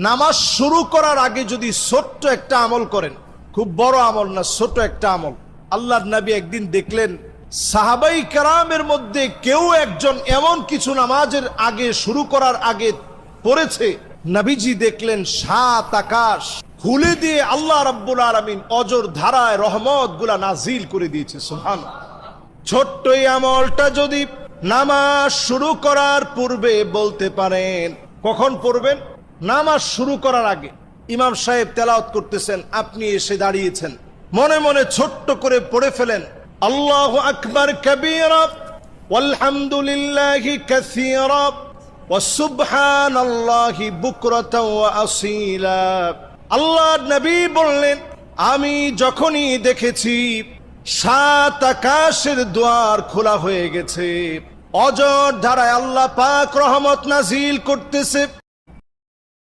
নামাজ শুরু করার আগে যদি ছোট্ট একটা আমল করেন, খুব বড় আমল না, ছোট একটা আমল। আল্লাহর নবী একদিন দেখলেন সাহাবাই কেরামের মধ্যে কেউ একজন এমন কিছু নামাজের আগে শুরু করার আগে পড়েছে, নবীজি দেখলেন ৭ আকাশ খুলে দিয়ে আল্লাহ রাব্বুল আলামিন অজর ধারায় রহমত গুলা নাজিল করে দিয়েছে। সুবহানাল্লাহ। ছোট্ট এই আমলটা যদি নামাজ শুরু করার পূর্বে বলতে পারেন, কখন পড়বেন? নামাজ শুরু করার আগে। ইমাম সাহেব তেলাওয়াত করতেছেন, আপনি এসে দাঁড়িয়েছেন, মনে মনে ছোট্ট করে পড়ে ফেলেন, আল্লাহু আকবার কাবীরা ওয়ালহামদুলিল্লাহি কাসীরা ওয়া সুবহানাল্লাহি বুকরাতাও ওয়া আসীলা। আল্লাহর নবী বললেন, আমি যখনই দেখেছি ৭ আকাশের দুয়ার খোলা হয়ে গেছে, অজর ধারায় আল্লাহ পাক রহমত নাজিল করতেছে।